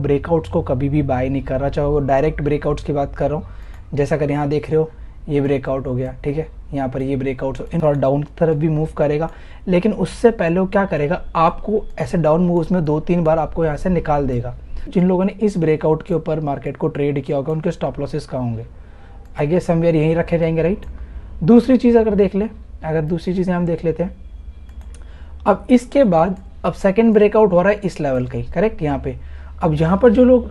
Breakouts को कभी भी बाय नहीं कर रहा, चाहे वो डायरेक्ट ब्रेकआउट्स की बात कर रहा हूँ। जैसा अगर यहाँ देख रहे हो ये ब्रेकआउट हो गया, ठीक है, यहाँ पर ये ब्रेकआउट थोड़ा डाउन की तरफ भी मूव करेगा, लेकिन उससे पहले वो क्या करेगा, आपको ऐसे डाउन मूव्स में 2-3 बार आपको यहाँ से निकाल देगा। जिन लोगों ने इस ब्रेकआउट के ऊपर मार्केट को ट्रेड किया होगा उनके स्टॉप लॉसेस कहाँ होंगे, आई गेस समवेयर यहीं रखे जाएंगे, राइट। दूसरी चीज़ अगर देख ले, अगर दूसरी चीज़ें हम देख लेते हैं, अब इसके बाद अब सेकंड ब्रेकआउट हो रहा है इस लेवल का ही, करेक्ट। यहाँ पे अब यहाँ पर जो लोग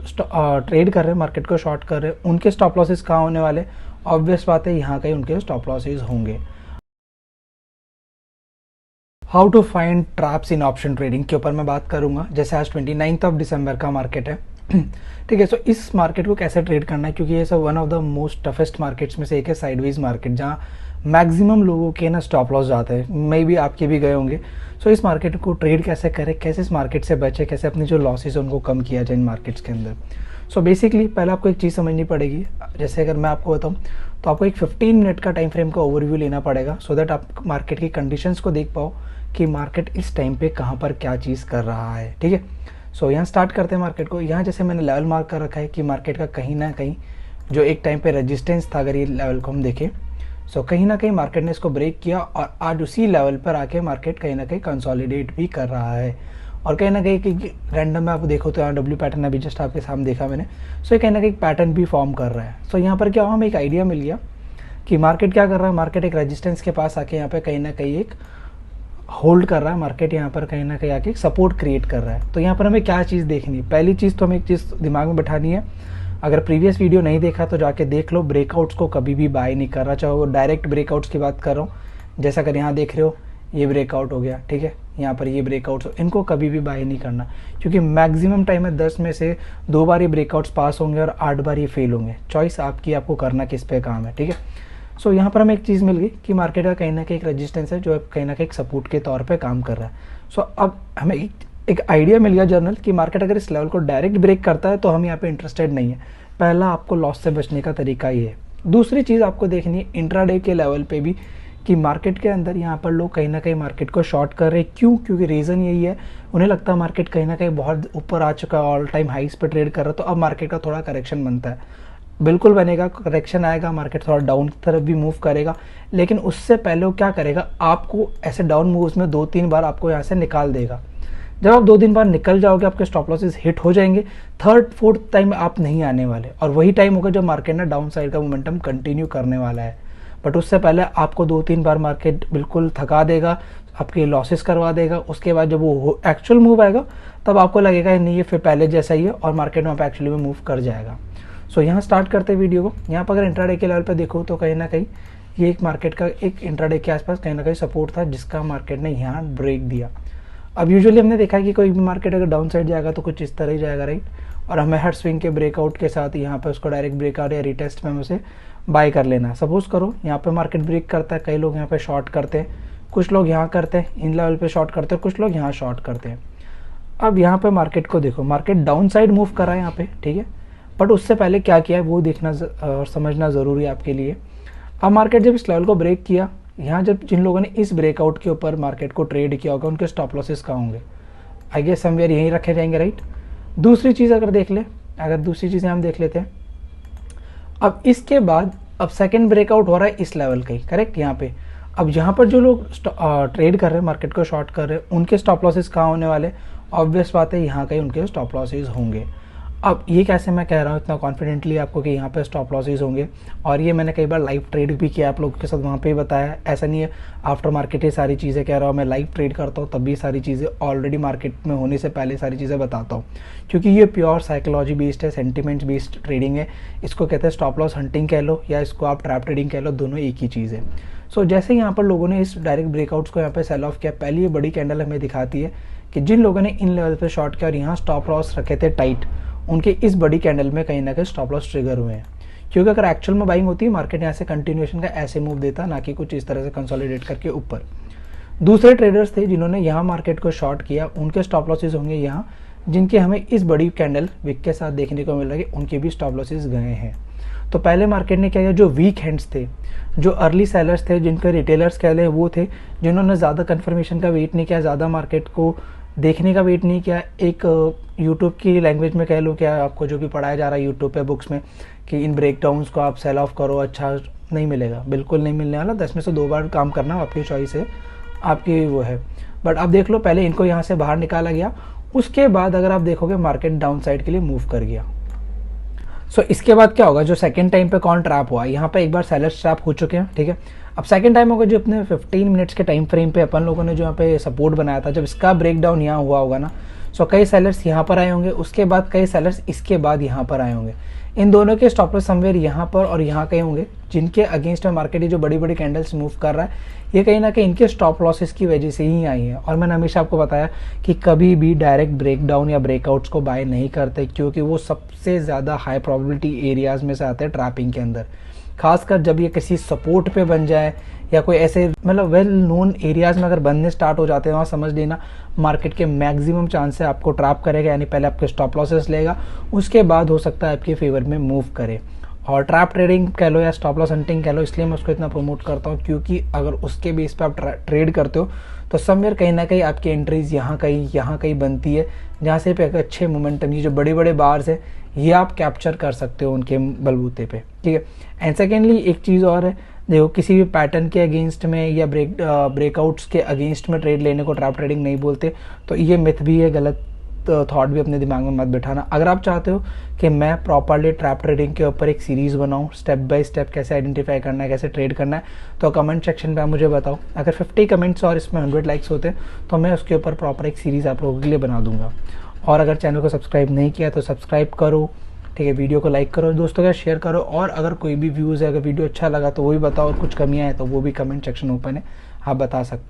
ट्रेड कर रहे हैं, मार्केट को शॉर्ट कर रहे हैं, उनके स्टॉप लॉसेस कहाँ होने वाले, ऑब्वियस बात है यहाँ कहीं उनके स्टॉप लॉसेस होंगे। How to find traps in option trading के ऊपर मैं बात करूंगा। जैसे आज 29 दिसंबर का मार्केट है, ठीक है। सो इस मार्केट को कैसे ट्रेड करना है, क्योंकि ये सब one of the most toughest markets में से एक है, साइडवेज मार्केट, जहाँ मैक्सिमम लोगों के ना स्टॉप लॉस जाते हैं, मे भी आपके भी गए होंगे। सो इस मार्केट को ट्रेड कैसे करें, कैसे इस मार्केट से बचे, कैसे अपनी जो लॉसेस है उनको कम किया जाए इन मार्केट्स के अंदर। सो बेसिकली पहले आपको एक चीज़ समझनी पड़ेगी। जैसे अगर मैं आपको बताऊँ तो आपको एक 15 मिनट का टाइम फ्रेम का ओवरव्यू लेना पड़ेगा, सो दैट आप मार्केट की कंडीशंस को देख पाओ कि मार्केट इस टाइम पे कहाँ पर क्या चीज़ कर रहा है, ठीक है। सो यहाँ स्टार्ट करते हैं मार्केट को। यहाँ जैसे मैंने लेवल मार्क कर रखा है कि मार्केट का कहीं ना कहीं जो एक टाइम पे रेजिस्टेंस था, अगर ये लेवल को हम देखें, सो कहीं ना कहीं मार्केट ने इसको ब्रेक किया और आज उसी लेवल पर आके मार्केट कहीं ना कहीं कंसोलिडेट भी कर रहा है। और कहीं ना कहीं कि रैंडम में आप देखो तो यहाँ डब्ल्यू पैटर्न अभी जस्ट आपके सामने देखा मैंने, सो ये कहीं ना कहीं पैटर्न भी फॉर्म कर रहा है। सो यहाँ पर क्या हुआ, हमें एक आइडिया मिल गया कि मार्केट क्या कर रहा है, मार्केट एक रेजिस्टेंस के पास आके यहाँ पे कहीं ना कहीं एक होल्ड कर रहा है, मार्केट यहाँ पर कहीं ना कहीं आके सपोर्ट क्रिएट कर रहा है। तो यहाँ पर हमें क्या चीज़ देखनी है, पहली चीज़ तो हमें एक चीज़ दिमाग में बैठानी है, अगर प्रीवियस वीडियो नहीं देखा तो जाके देख लो, ब्रेकआउट्स को कभी भी बाय नहीं कर रहा, चाहे वो डायरेक्ट ब्रेकआउट्स की बात कर रहा हूँ। जैसा अगर यहाँ देख रहे हो ये ब्रेकआउट हो गया, ठीक है, यहाँ पर ये ब्रेकआउट्स, इनको कभी भी बाय नहीं करना, क्योंकि मैक्सिमम टाइम में 10 में से 2 बार ये ब्रेकआउट्स पास होंगे और 8 बार ये फेल होंगे। चॉइस आपकी, आपको करना किस पे काम है, ठीक है। सो यहाँ पर हमें एक चीज़ मिल गई कि मार्केट का कहीं ना कहीं एक रेजिस्टेंस है जो कहीं ना कहीं एक सपोर्ट के तौर पे काम कर रहा है। सो अब हमें एक आइडिया मिल गया जर्नल कि मार्केट अगर इस लेवल को डायरेक्ट ब्रेक करता है तो हम यहाँ पे इंटरेस्टेड नहीं है। पहला आपको लॉस से बचने का तरीका ये है। दूसरी चीज़ आपको देखनी है इंट्राडे के लेवल पे भी कि मार्केट के अंदर यहाँ पर लोग कहीं ना कहीं मार्केट को शॉर्ट कर रहे हैं। क्यों? क्योंकि रीज़न यही है, उन्हें लगता है मार्केट कहीं ना कहीं बहुत ऊपर आ चुका है, ऑल टाइम हाइस पे ट्रेड कर रहा है, तो अब मार्केट का थोड़ा करेक्शन बनता है। बिल्कुल बनेगा, करेक्शन आएगा, मार्केट थोड़ा डाउन की तरफ भी मूव करेगा, लेकिन उससे पहले वो क्या करेगा, आपको ऐसे डाउन मूव्स में 2-3 बार आपको यहाँ से निकाल देगा। जब आप 2 दिन बाद निकल जाओगे आपके स्टॉप लॉसेस हिट हो जाएंगे, 3rd-4th टाइम आप नहीं आने वाले, और वही टाइम होगा जब मार्केट ना डाउन साइड का मोमेंटम कंटिन्यू करने वाला है। बट उससे पहले आपको 2-3 बार मार्केट बिल्कुल थका देगा, आपके लॉसेस करवा देगा। उसके बाद जब वो एक्चुअल मूव आएगा तब आपको लगेगा नहीं ये फिर पहले जैसा ही है और मार्केट वहाँ पे एक्चुअली में मूव कर जाएगा। सो यहाँ स्टार्ट करते हैं वीडियो को। यहाँ पर अगर इंट्राडे के लेवल पर देखो तो कहीं ना कहीं ये एक मार्केट का एक इंट्राडे के आसपास कहीं ना कहीं सपोर्ट था जिसका मार्केट ने यहाँ ब्रेक दिया। अब यूजुअली हमने देखा है कि कोई भी मार्केट अगर डाउन साइड जाएगा तो कुछ इस तरह ही जाएगा, राइट, और हमें हर स्विंग के ब्रेकआउट के साथ यहाँ पे उसको डायरेक्ट ब्रेकआउट या रिटेस्ट में उसे बाय कर लेना है। सपोज करो यहाँ पे मार्केट ब्रेक करता है, कई लोग यहाँ पे शॉर्ट करते हैं, कुछ लोग यहाँ करते हैं, इन लेवल पे शॉर्ट करते हैं, कुछ लोग यहाँ शॉर्ट करते हैं। अब यहाँ पे मार्केट को देखो, मार्केट डाउन साइड मूव कर रहा है यहाँ पे, ठीक है, बट उससे पहले क्या किया है वो देखना और समझना ज़रूरी है आपके लिए। अब मार्केट जब इस लेवल को ब्रेक किया, यहाँ जब जिन लोगों ने इस ब्रेकआउट के ऊपर मार्केट को ट्रेड किया होगा उनके स्टॉप लॉसेस कहाँ होंगे, आई गेस समवेयर यहीं रखे जाएंगे, राइट। दूसरी चीज़ अगर देख ले, अगर दूसरी चीज़ें हम देख लेते हैं, अब इसके बाद अब सेकंड ब्रेकआउट हो रहा है इस लेवल का ही, करेक्ट। यहाँ पे अब यहाँ पर जो लोग ट्रेड कर रहे हैं, मार्केट को शॉर्ट कर रहे हैं, उनके स्टॉप लॉसेस कहाँ होने वाले, ऑब्वियस बात है यहाँ कहीं उनके स्टॉप लॉसेस होंगे। अब ये कैसे मैं कह रहा हूँ इतना कॉन्फिडेंटली आपको कि यहाँ पे स्टॉप लॉसेस होंगे, और ये मैंने कई बार लाइव ट्रेड भी किया आप लोगों के साथ, वहाँ पे ही बताया। ऐसा नहीं है आफ्टर मार्केट ये सारी चीज़ें कह रहा हूँ, मैं लाइव ट्रेड करता हूँ तब भी सारी चीज़ें ऑलरेडी मार्केट में होने से पहले सारी चीज़ें बताता हूँ, क्योंकि ये प्योर साइकोलॉजी बेस्ड है, सेंटिमेंट्स बेस्ड ट्रेडिंग है। इसको कहते हैं स्टॉप लॉस हंटिंग कह लो या इसको आप ट्रैप ट्रेडिंग कह लो, दोनों एक ही चीज़ है। सो जैसे यहाँ पर लोगों ने इस डायरेक्ट ब्रेकआउट्स को यहाँ पे सेल ऑफ किया, पहली ये बड़ी कैंडल हमें दिखाती है कि जिन लोगों ने इन लेवल पे शॉर्ट किया और यहाँ स्टॉप लॉस रखे थे टाइट, उनके इस बड़ी कैंडल में कहीं ना कहीं स्टॉप लॉस ट्रिगर हुए हैं। क्योंकि अगर एक्चुअल में बाइंग होती है मार्केट यहाँ से कंटिन्यूएशन का ऐसे मूव देता, ना कि कुछ इस तरह से कंसोलिडेट करके ऊपर। दूसरे ट्रेडर्स थे जिन्होंने यहाँ मार्केट को शॉर्ट किया, उनके स्टॉप लॉसेज होंगे यहाँ, जिनके हमें इस बड़ी कैंडल विक के साथ देखने को मिल रहा है कि उनके भी स्टॉप लॉसेज गए हैं। तो पहले मार्केट ने क्या किया, जो वीक हैंड्स थे, जो अर्ली सेलर्स थे, जिनके रिटेलर्स कह लें वो थे, जिन्होंने ज़्यादा कन्फर्मेशन का वेट नहीं किया, ज़्यादा मार्केट को देखने का वेट नहीं किया, एक यूट्यूब की लैंग्वेज में कह लो, क्या आपको जो भी पढ़ाया जा रहा है यूट्यूब पे बुक्स में कि इन ब्रेकडाउन्स को आप सेल ऑफ करो, अच्छा नहीं मिलेगा, बिल्कुल नहीं मिलने वाला। 10 में से 2 बार काम करना आपकी चॉइस है, आपकी वो है। बट आप देख लो, पहले इनको यहाँ से बाहर निकाला गया, उसके बाद अगर आप देखोगे मार्केट डाउन साइड के लिए मूव कर गया। सो इसके बाद क्या होगा, जो सेकंड टाइम पे कौन ट्रैप हुआ, यहाँ पे एक बार सेलर्स ट्रैप हो चुके हैं, ठीक है। अब सेकंड टाइम होगा जो अपने 15 मिनट्स के टाइम फ्रेम पे अपन लोगों ने जो यहाँ पे सपोर्ट बनाया था, जब इसका ब्रेकडाउन यहाँ हुआ होगा ना, सो कई सेलर्स यहाँ पर आए होंगे, उसके बाद कई सेलर्स इसके बाद यहाँ पर आए होंगे। इन दोनों के स्टॉप लॉस समवेयर यहाँ पर और यहाँ कहीं होंगे, जिनके अगेंस्ट में मार्केट ये जो बड़ी बड़ी कैंडल्स मूव कर रहा है, ये कहीं ना कहीं इनके स्टॉप लॉसेस की वजह से ही आई है। और मैंने हमेशा आपको बताया कि कभी भी डायरेक्ट ब्रेकडाउन या ब्रेकआउट्स को बाय नहीं करते, क्योंकि वो सबसे ज़्यादा हाई प्रोबेबिलिटी एरियाज में से आते हैं ट्रैपिंग के अंदर। खासकर जब ये किसी सपोर्ट पे बन जाए या कोई ऐसे मतलब वेल नोन एरियाज में अगर बनने स्टार्ट हो जाते हैं, वहाँ समझ लेना मार्केट के मैक्सिमम चांस है आपको ट्रैप करेगा, यानी पहले आपके स्टॉप लॉसेस लेगा, उसके बाद हो सकता है आपके फेवर में मूव करे। और ट्रैप ट्रेडिंग कह लो या स्टॉप लॉस हंटिंग कह लो, इसलिए मैं उसको इतना प्रमोट करता हूँ, क्योंकि अगर उसके बेस पे आप ट्रेड करते हो तो समवेयर कहीं ना कहीं आपकी एंट्रीज यहाँ कहीं बनती है, जहाँ से पे अच्छे मोमेंटम, ये जो बड़े बड़े बार्स है ये आप कैप्चर कर सकते हो उनके बलबूते पे, ठीक है। एंड सेकेंडली एक चीज़ और है, देखो किसी भी पैटर्न के अगेंस्ट में या ब्रेकआउट्स के अगेंस्ट में ट्रेड लेने को ट्रैप ट्रेडिंग नहीं बोलते, तो ये मिथ भी है, गलत थॉट भी अपने दिमाग में मत बिठाना। अगर आप चाहते हो कि मैं प्रॉपरली ट्रैप ट्रेडिंग के ऊपर एक सीरीज़ बनाऊं, स्टेप बाय स्टेप कैसे आइडेंटिफाई करना है, कैसे ट्रेड करना है, तो कमेंट सेक्शन पे आप मुझे बताओ। अगर 50 कमेंट्स और इसमें 100 लाइक्स होते तो मैं उसके ऊपर प्रॉपर एक सीरीज़ आप लोगों के लिए बना दूंगा। और अगर चैनल को सब्सक्राइब नहीं किया तो सब्सक्राइब करो, ठीक है। वीडियो को लाइक करो, दोस्तों का शेयर करो, और अगर कोई भी व्यूज़ है, अगर वीडियो अच्छा लगा तो वो भी बताओ, और कुछ कमियाँ हैं तो वो भी कमेंट सेक्शन ओपन है, आप बता सकते हैं।